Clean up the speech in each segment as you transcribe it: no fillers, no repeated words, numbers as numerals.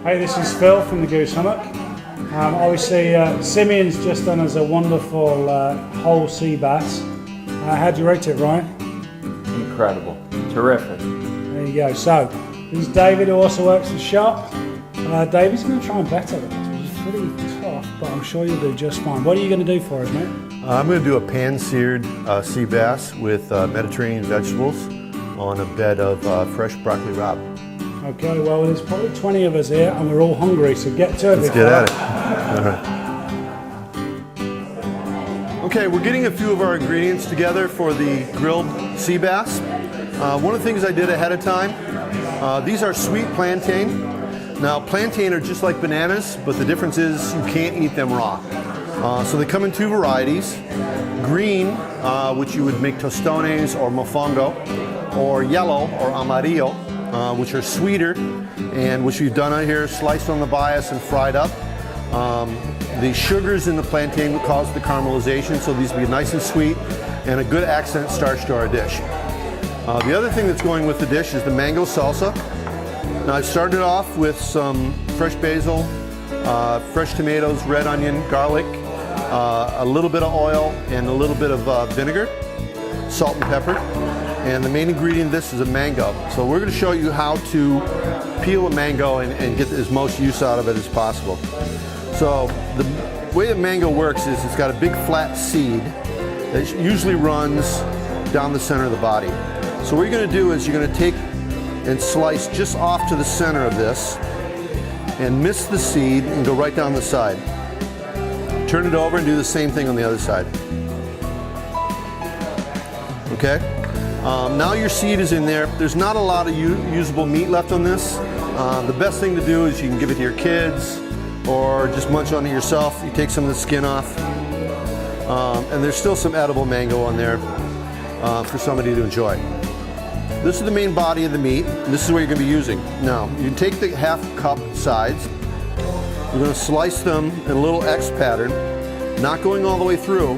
Hey, this is Phil from the Goose Hummock. Obviously, Simeon's just done us a wonderful whole sea bass. How'd you rate it, Ryan? Incredible. Terrific. There you go. So, this is David, who also works the shop. David's going to try and better it. It's pretty tough, but I'm sure you'll do just fine. What are you going to do for us, mate? I'm going to do a pan-seared sea bass with Mediterranean vegetables on a bed of fresh broccoli rabe. Okay, well, there's probably 20 of us here, and we're all hungry, so get to it. Let's get at it. All right. Okay, we're getting a few of our ingredients together for the grilled sea bass. One of the things I did ahead of time, these are sweet plantain. Now, plantain are just like bananas, but the difference is you can't eat them raw. So they come in two varieties. Green, which you would make tostones or mofongo, or yellow or amarillo, which are sweeter, and which we've done out here, sliced on the bias and fried up. The sugars in the plantain would cause the caramelization, so these will be nice and sweet and a good accent starch to our dish. The other thing that's going with the dish is the mango salsa. Now I've started off with some fresh basil, fresh tomatoes, red onion, garlic, a little bit of oil, and a little bit of vinegar, salt and pepper. And the main ingredient of this is a mango. So we're going to show you how to peel a mango and get as most use out of it as possible. So the way the mango works is it's got a big flat seed that usually runs down the center of the body. So what you're going to do is you're going to take and slice just off to the center of this and miss the seed and go right down the side. Turn it over and do the same thing on the other side. Okay? Now your seed is in there. There's not a lot of usable meat left on this. The best thing to do is you can give it to your kids or just munch on it yourself. You take some of the skin off. And there's still some edible mango on there for somebody to enjoy. This is the main body of the meat. And this is what you're going to be using. Now, you can take the half cup sides. You're going to slice them in a little X pattern, not going all the way through,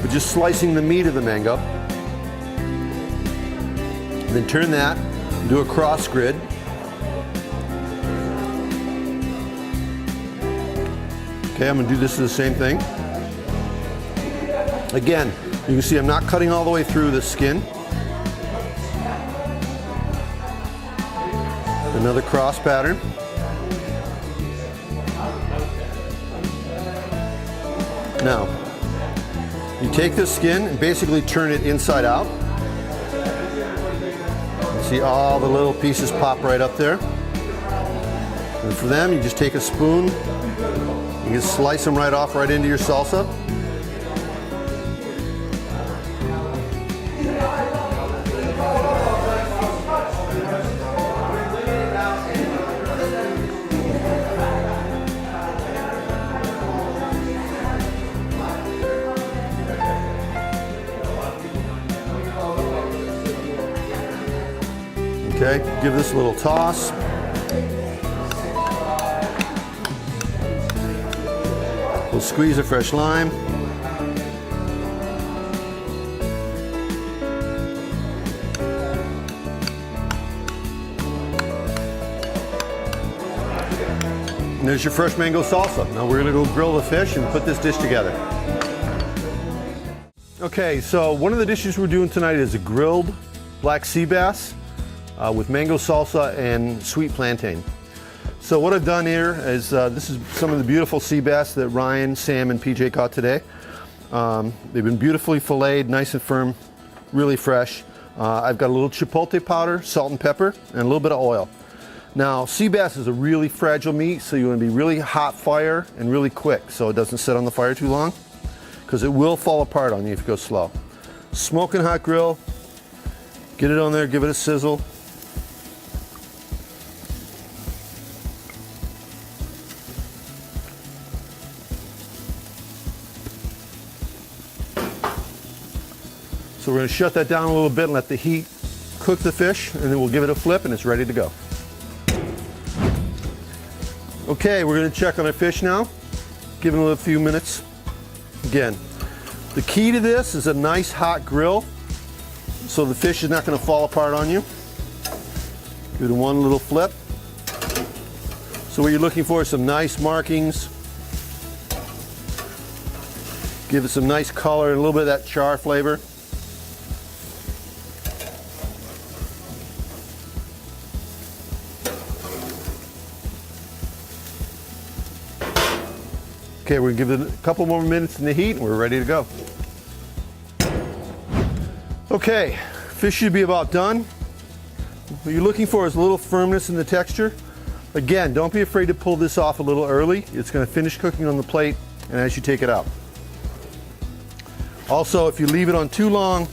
but just slicing the meat of the mango. Then turn that, do a cross grid. Okay, I'm going to do this the same thing. Again, you can see I'm not cutting all the way through the skin. Another cross pattern. Now, you take the skin and basically turn it inside out. See all the little pieces pop right up there. And for them, you just take a spoon, you can slice them right off right into your salsa. Okay, give this a little toss. We'll squeeze a fresh lime. And there's your fresh mango salsa. Now we're going to go grill the fish and put this dish together. Okay, so one of the dishes we're doing tonight is a grilled black sea bass with mango salsa and sweet plantain. So what I've done here is, this is some of the beautiful sea bass that Ryan, Sam, and PJ caught today. They've been beautifully filleted, nice and firm, really fresh. I've got a little chipotle powder, salt and pepper, and a little bit of oil. Now, sea bass is a really fragile meat, so you want to be really hot fire and really quick so it doesn't sit on the fire too long, because it will fall apart on you if you go slow. Smoking hot grill, get it on there, give it a sizzle. So we're going to shut that down a little bit and let the heat cook the fish, and then we'll give it a flip and it's ready to go. Okay, we're going to check on our fish now. Give it a few minutes. Again, the key to this is a nice hot grill so the fish is not going to fall apart on you. Give it one little flip. So what you're looking for is some nice markings. Give it some nice color and a little bit of that char flavor. Okay, we're gonna give it a couple more minutes in the heat and we're ready to go. Okay, fish should be about done. What you're looking for is a little firmness in the texture. Again, don't be afraid to pull this off a little early. It's going to finish cooking on the plate and as you take it out. Also, if you leave it on too long,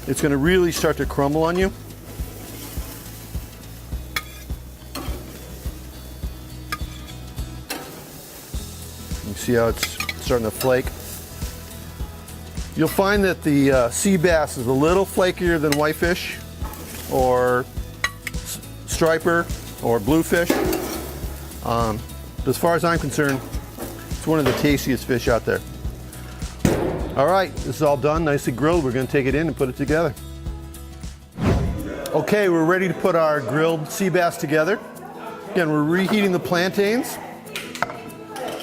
it's going to really start to crumble on you. You see how it's starting to flake? You'll find that the sea bass is a little flakier than whitefish or striper or bluefish. But as far as I'm concerned, it's one of the tastiest fish out there. All right, this is all done, nicely grilled. We're going to take it in and put it together. Okay, we're ready to put our grilled sea bass together. Again, we're reheating the plantains.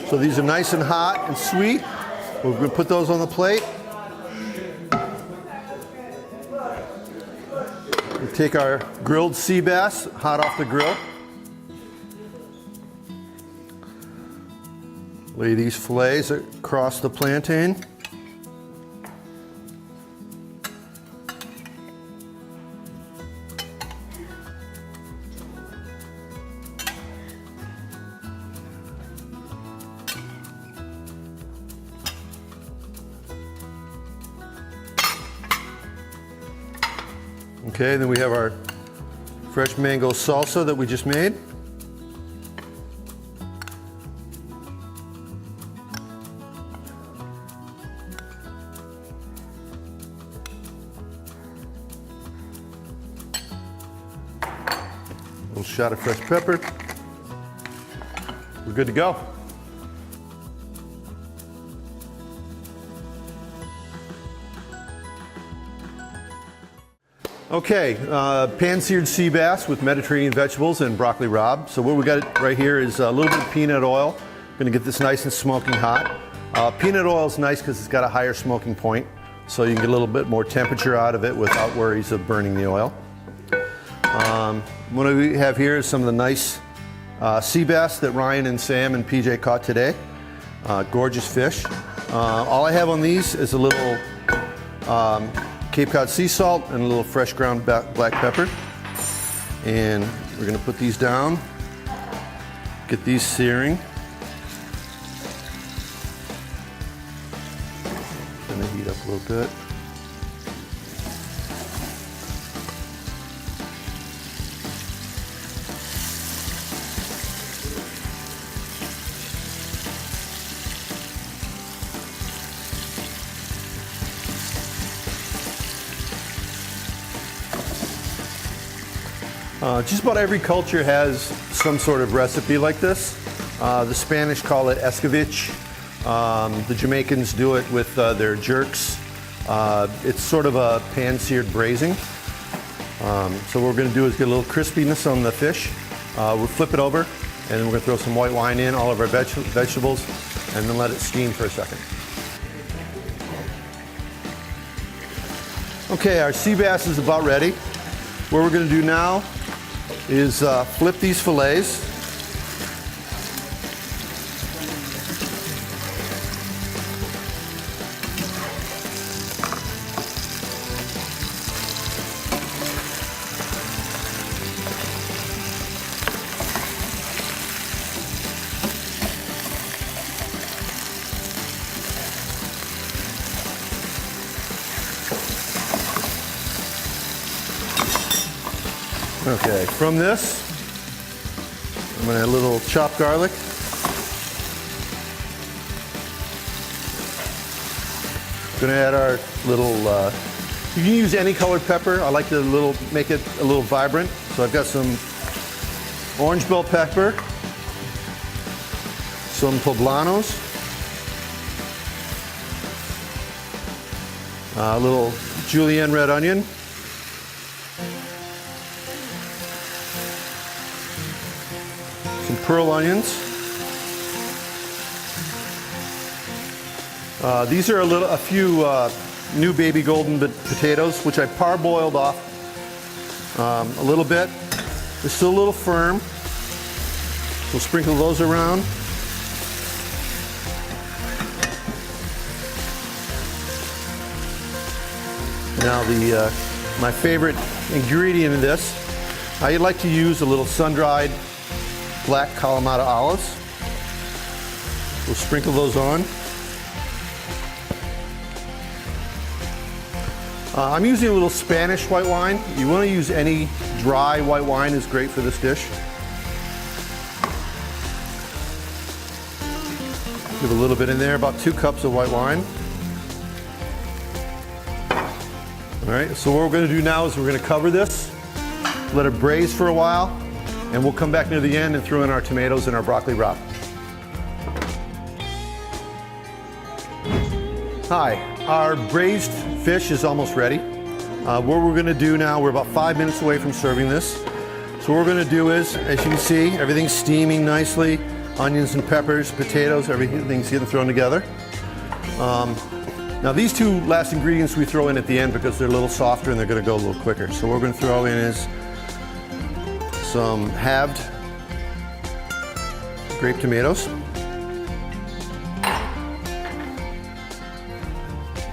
So these are nice and hot and sweet. We're going to put those on the plate. We take our grilled sea bass, hot off the grill. Lay these fillets across the plantain. Okay, then we have our fresh mango salsa that we just made. A little shot of fresh pepper. We're good to go. Okay, pan-seared sea bass with Mediterranean vegetables and broccoli rabe. So what we got right here is a little bit of peanut oil. Going to get this nice and smoking hot. Peanut oil is nice because it's got a higher smoking point, so you can get a little bit more temperature out of it without worries of burning the oil. What we have here is some of the nice sea bass that Ryan and Sam and PJ caught today. Gorgeous fish. All I have on these is a little Cape Cod sea salt and a little fresh ground black pepper. And we're going to put these down, get these searing. Going to heat up a little bit. Just about every culture has some sort of recipe like this. The Spanish call it escovitch. The Jamaicans do it with their jerks. It's sort of a pan-seared braising. So what we're going to do is get a little crispiness on the fish. We'll flip it over, and then we're going to throw some white wine in, all of our vegetables, and then let it steam for a second. Okay, our sea bass is about ready. What we're going to do now is flip these fillets. Okay, from this, I'm going to add a little chopped garlic. Going to add our little, you can use any colored pepper. I like to make it a little vibrant. So I've got some orange bell pepper, some poblanos, a little julienne red onion, some pearl onions. These are a few new baby golden potatoes, which I parboiled off a little bit. They're still a little firm. We'll sprinkle those around. Now my favorite ingredient in this, I like to use a little sun-dried black Kalamata olives. We'll sprinkle those on. I'm using a little Spanish white wine. You want to use any dry white wine is great for this dish. Give a little bit in there, about 2 cups of white wine. All right, so what we're going to do now is we're going to cover this, let it braise for a while, and we'll come back near the end and throw in our tomatoes and our broccoli rabe. Hi, our braised fish is almost ready. What we're going to do now, we're about 5 minutes away from serving this. So what we're going to do is, as you can see, everything's steaming nicely. Onions and peppers, potatoes, everything's getting thrown together. Now these 2 last ingredients we throw in at the end because they're a little softer and they're going to go a little quicker. So what we're going to throw in is some halved grape tomatoes,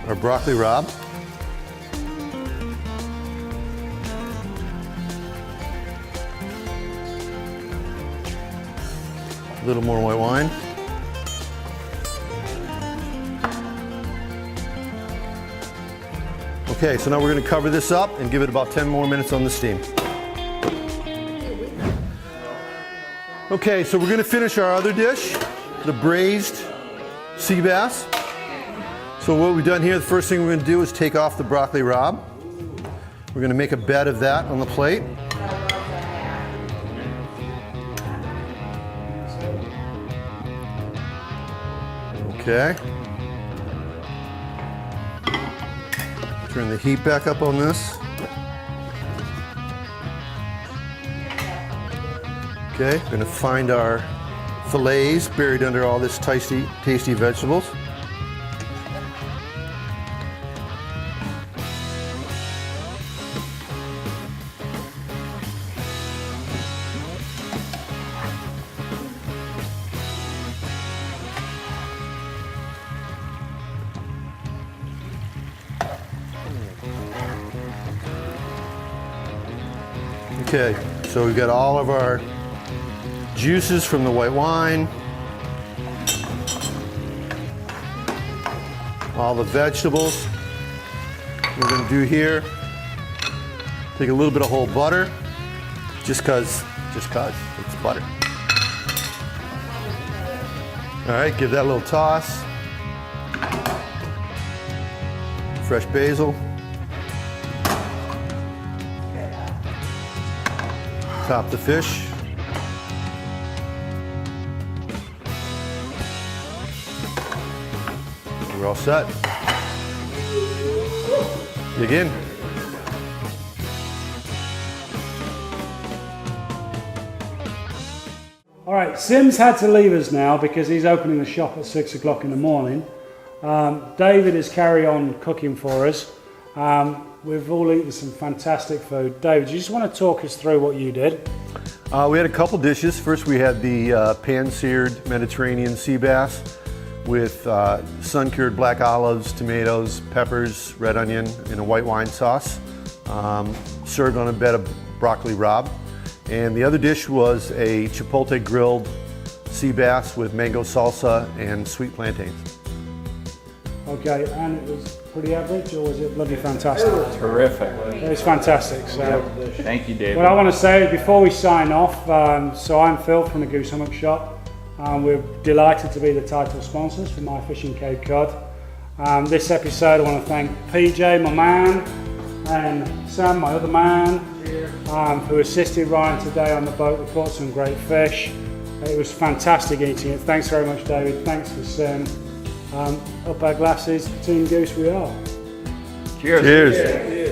our broccoli rabe, a little more white wine, okay, so now we're going to cover this up and give it about 10 more minutes on the steam. Okay, so we're going to finish our other dish, the braised sea bass. So what we've done here, the first thing we're going to do is take off the broccoli rabe. We're going to make a bed of that on the plate. Okay. Turn the heat back up on this. Okay, we're going to find our fillets buried under all this tasty vegetables. Okay, so we've got all of our juices from the white wine, all the vegetables. We're going to do here, take a little bit of whole butter, just cause it's butter. All right, give that a little toss. Fresh basil. Top the fish. We're all set. Dig in. All right, Sim's had to leave us now because he's opening the shop at 6 o'clock in the morning. David is carry on cooking for us. We've all eaten some fantastic food. David, you just want to talk us through what you did? We had a couple dishes. First we had the pan-seared Mediterranean sea bass with sun-cured black olives, tomatoes, peppers, red onion, and a white wine sauce, served on a bed of broccoli rabe. And the other dish was a chipotle grilled sea bass with mango salsa and sweet plantains. Okay, and it was pretty average, or was it bloody fantastic? Terrific. It was fantastic. So, Thank you, David. what I want to say before we sign off, so I'm Phil from the Goose Hummock Shop. We're delighted to be the title sponsors for My Fishing Cape Cod. This episode I want to thank PJ, my man, and Sam, my other man, who assisted Ryan today on the boat. We caught some great fish. It was fantastic eating it. Thanks very much, David. Thanks for Sam. Up our glasses, Team Goose we are. Cheers. Cheers.